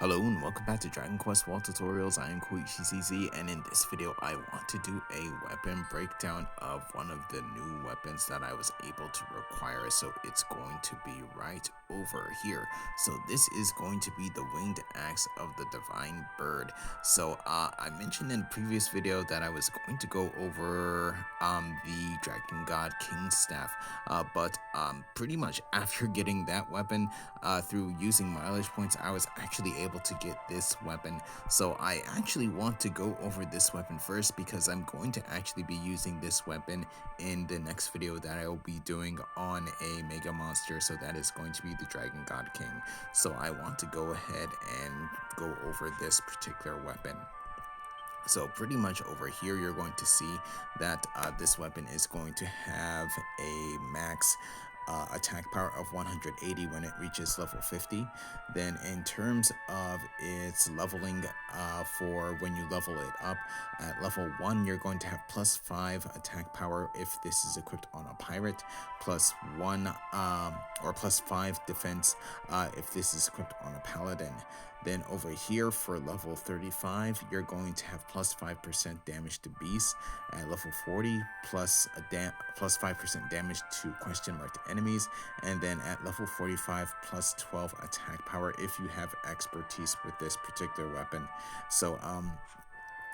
Hello and welcome back to Dragon Quest Wall Tutorials. I am CZ, and in this video I want to do a weapon breakdown of one of the new weapons that I was able to require. So it's going to be right over here. So this is going to be the winged axe of the divine bird. So I mentioned in a previous video that I was going to go over the Dragon God King staff, but pretty much after getting that weapon through using mileage points, I was actually able to get this weapon. So I actually want to go over this weapon first because I'm going to actually be using this weapon in the next video that I will be doing on a mega monster. So that is going to be the Dragon God King. So I want to go ahead and go over this particular weapon. So pretty much over here you're going to see that this weapon is going to have a max attack power of 180 when it reaches level 50. Then in terms of its leveling, for when you level it up, at level 1 you're going to have plus 5 attack power if this is equipped on a pirate, plus 1 or plus 5 defense if this is equipped on a paladin. Then over here for level 35, you're going to have plus 5% damage to beasts. At level 40, plus 5% damage to question marked enemies. And then at level 45, plus 12 attack power if you have expertise with this particular weapon. So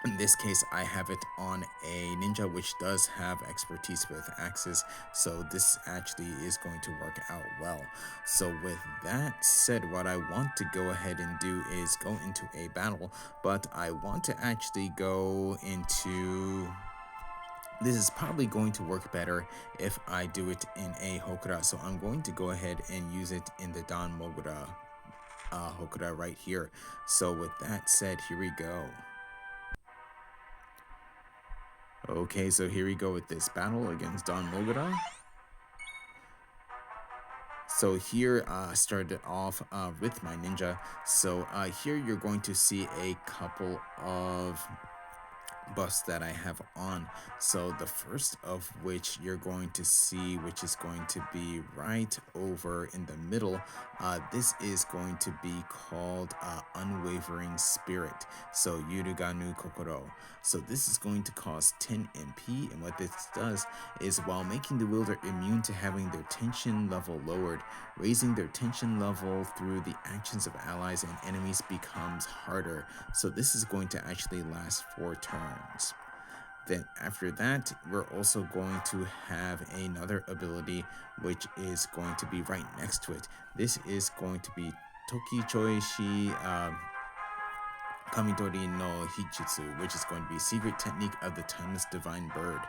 in this case, I have it on a ninja, which does have expertise with axes, so this actually is going to work out well. So with that said, what I want to go ahead and do is go into a battle, but I want to actually go into... This is probably going to work better if I do it in a Hokura, so I'm going to go ahead and use it in the Don Mogura Hokura right here. So with that said, here we go. Okay, so here we go with this battle against Don Mogura. So here started off with my ninja. So here you're going to see a couple of buffs that I have on. So the first of which you're going to see, which is going to be right over in the middle, this is going to be called Unwavering Spirit. So Yuruga ga nu kokoro. So this is going to cost 10 MP, and what this does is, while making the wielder immune to having their tension level lowered, raising their tension level through the actions of allies and enemies becomes harder. So this is going to actually last 4 turns. Then after that, we're also going to have another ability which is going to be right next to it. This is going to be Toki shi Kamitori no Hijutsu, which is going to be Secret Technique of the Timeless Divine Bird.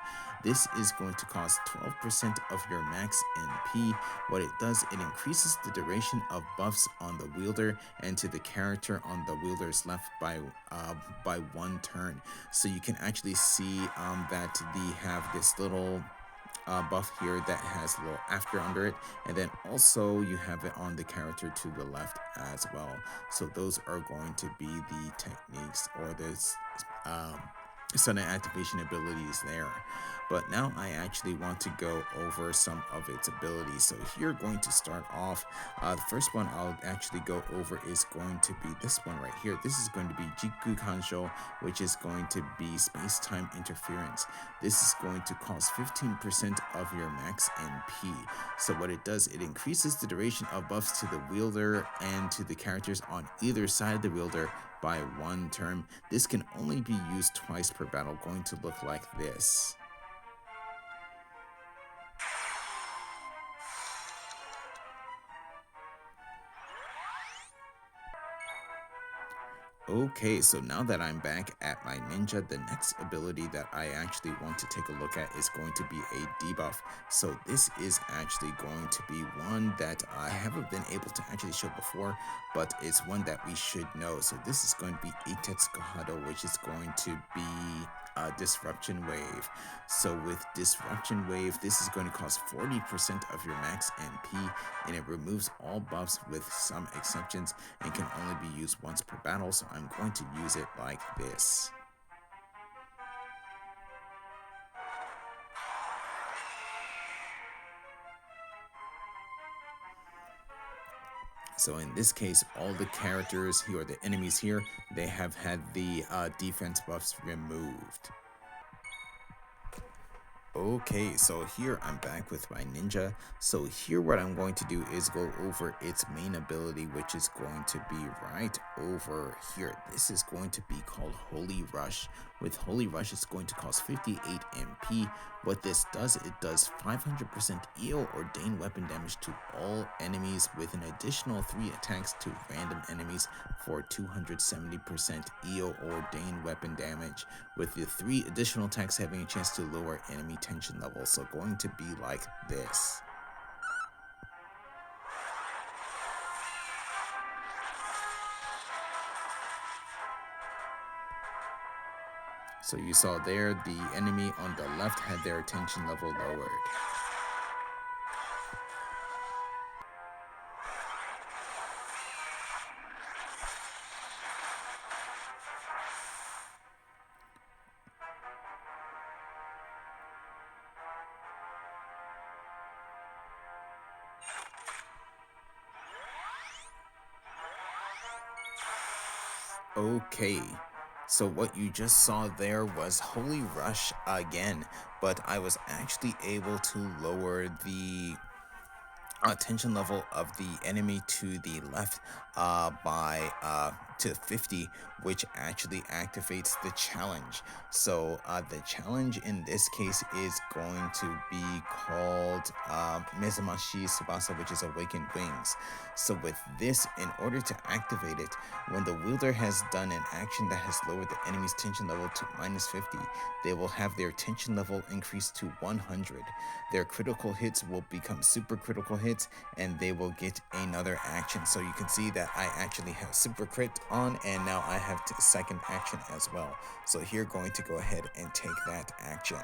This is going to cost 12% of your max MP. What it does, it increases the duration of buffs on the wielder and to the character on the wielder's left by 1 turn. So you can actually see that they have this little buff here that has a little after under it, and then also you have it on the character to the left as well. So those are going to be the techniques or this sudden activation abilities there. But now I actually want to go over some of its abilities. So here going to start off, the first one I'll actually go over is going to be this one right here. This is going to be Jiku Kansho, which is going to be space-time interference. This is going to cost 15% of your max MP. So what it does, it increases the duration of buffs to the wielder and to the characters on either side of the wielder by 1 turn. This can only be used twice per battle, going to look like this. Okay, so now that I'm back at my ninja, the next ability that I actually want to take a look at is going to be a debuff. So this is actually going to be one that I haven't been able to actually show before, but it's one that we should know. So this is going to be Itetsuku Hado, which is going to be Disruption Wave. So with Disruption Wave, this is going to cost 40% of your max MP, and it removes all buffs with some exceptions and can only be used once per battle. So I'm going to use it like this. So in this case, all the characters here, or the enemies here, they have had the defense buffs removed. Okay, so here I'm back with my ninja. So here what I'm going to do is go over its main ability, which is going to be right over here. This is going to be called Holy Rush. With Holy Rush, it's going to cost 58 MP. What this does, it does 500% EO or Dein weapon damage to all enemies with an additional 3 attacks to random enemies for 270% EO or Dein weapon damage, with the 3 additional attacks having a chance to lower enemy tension level. So going to be like this. So you saw there, the enemy on the left had their tension level lowered. Okay, so what you just saw there was Holy Rush again, but I was actually able to lower the tension level of the enemy to the left by to 50, which actually activates the challenge. So the challenge in this case is going to be called Mezamashi Subasa, which is Awakened Wings. So with this, in order to activate it, when the wielder has done an action that has lowered the enemy's tension level to -50, they will have their tension level increased to 100. Their critical hits will become super critical hits, and they will get another action. So you can see that I actually have super crit on, and now I have second action as well. So here, going to go ahead and take that action.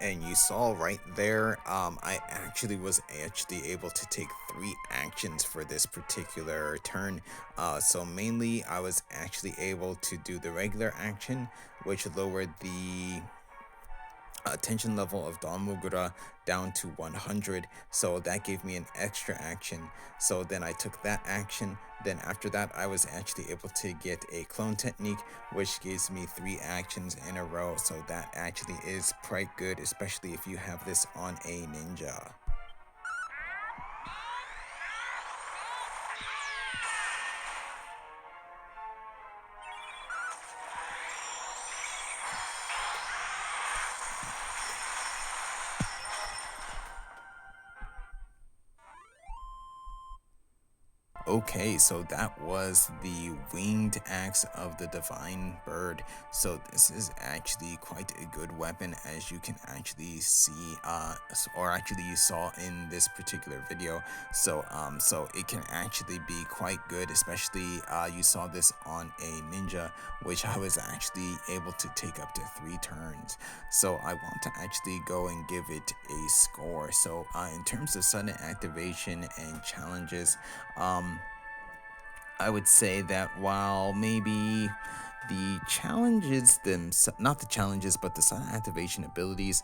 And you saw right there, I actually was able to take 3 actions for this particular turn. So mainly I was actually able to do the regular action, which lowered the tension level of Don Mugura down to 100, so that gave me an extra action. So then I took that action. Then after that, I was actually able to get a clone technique, which gives me 3 actions in a row. So that actually is quite good, especially if you have this on a ninja. Okay, so that was the winged axe of the divine bird. So this is actually quite a good weapon, as you can actually see, or actually you saw in this particular video. So it can actually be quite good, especially you saw this on a ninja, which I was actually able to take up to 3 turns. So I want to actually go and give it a score. So in terms of sudden activation and challenges, I would say that while maybe the challenges not the challenges, but the sudden activation abilities,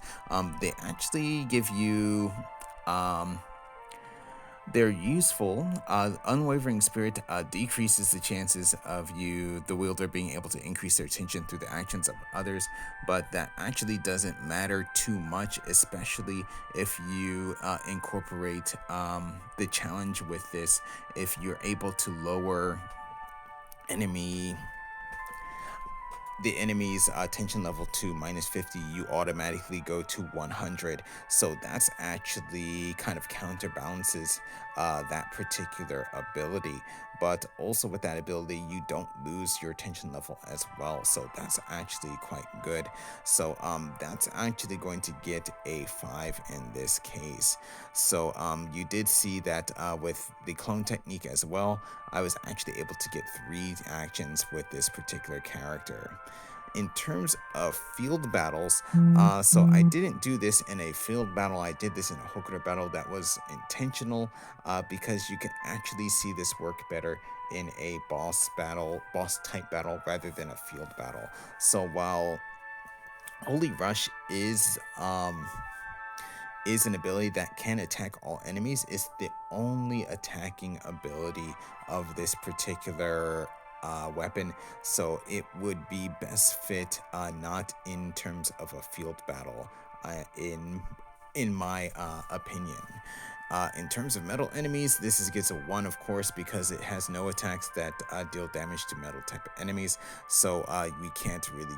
they actually give you, they're useful. Unwavering Spirit decreases the chances of the wielder, being able to increase their tension through the actions of others, but that actually doesn't matter too much, especially if you incorporate the challenge with this. If you're able to lower the enemy's tension level to -50, you automatically go to 100. So that's actually kind of counterbalances that particular ability. but also with that ability, you don't lose your tension level as well. So that's actually quite good. So that's actually going to get a 5 in this case. So you did see that with the clone technique as well, I was actually able to get 3 actions with this particular character. In terms of field battles, so I didn't do this in a field battle. I did this in a Hokura battle that was intentional because you can actually see this work better in a boss type battle rather than a field battle. So while Holy Rush is an ability that can attack all enemies, it's the only attacking ability of this particular weapon, so it would be best fit not in terms of a field battle, in my opinion. In terms of metal enemies, this gets a 1, of course, because it has no attacks that deal damage to metal type enemies, so we can't really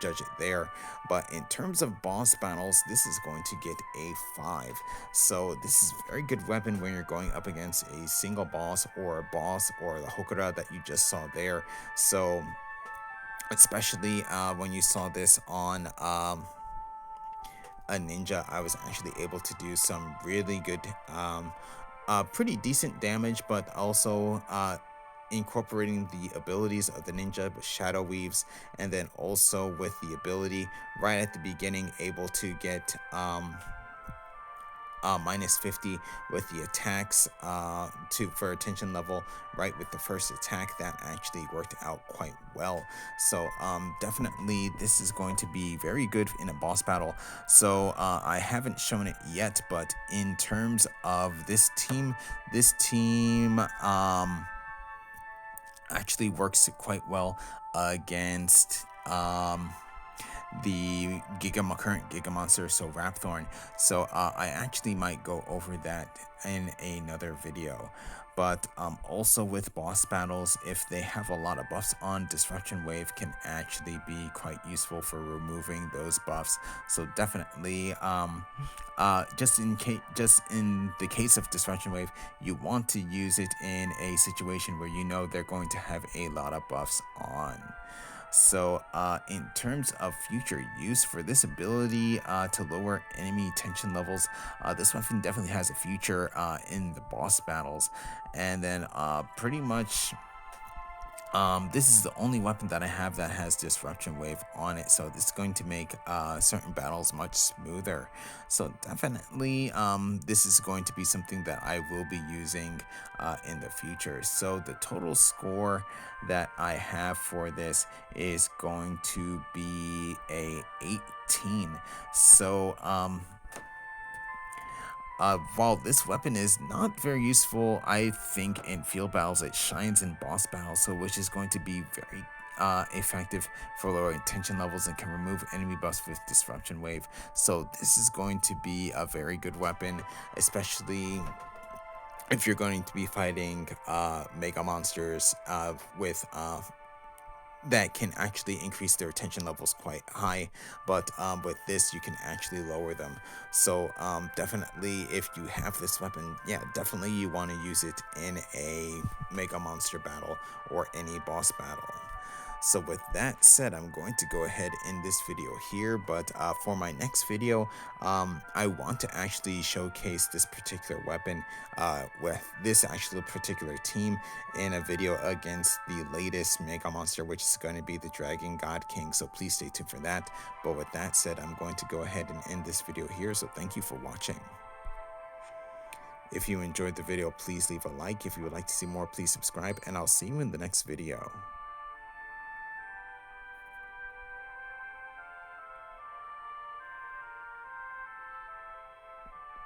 judge it there. But in terms of boss battles, this is going to get a 5. So this is a very good weapon when you're going up against a single boss or a boss or the Hokura that you just saw there. So especially when you saw this on a ninja, I was actually able to do some really good, pretty decent damage, but also incorporating the abilities of the ninja with shadow weaves, and then also with the ability right at the beginning able to get minus 50 with the attacks for tension level right with the first attack. That actually worked out quite well. So definitely this is going to be very good in a boss battle. So I haven't shown it yet, but in terms of this team actually works quite well against the current Giga Monster, so Rapthorn. So I actually might go over that in another video. But also with boss battles, if they have a lot of buffs on, Disruption Wave can actually be quite useful for removing those buffs. So definitely, just in the case of Disruption Wave, you want to use it in a situation where you know they're going to have a lot of buffs on. So in terms of future use for this ability to lower enemy tension levels, this weapon definitely has a future in the boss battles. And then pretty much this is the only weapon that I have that has Disruption Wave on it, so this is going to make certain battles much smoother. So definitely this is going to be something that I will be using in the future. So the total score that I have for this is going to be a 18. So while this weapon is not very useful, I think in field battles, it shines in boss battles, so which is going to be very effective for lowering tension levels and can remove enemy buffs with Disruption Wave. So this is going to be a very good weapon, especially if you're going to be fighting mega monsters with that can actually increase their tension levels quite high, but with this you can actually lower them. So definitely if you have this weapon, yeah, definitely you want to use it in a mega monster battle or any boss battle. So with that said, I'm going to go ahead and end this video here, but for my next video, I want to actually showcase this particular weapon with this actual particular team in a video against the latest Mega Monster, which is going to be the Dragon God King, so please stay tuned for that. But with that said, I'm going to go ahead and end this video here, so thank you for watching. If you enjoyed the video, please leave a like. If you would like to see more, please subscribe, and I'll see you in the next video.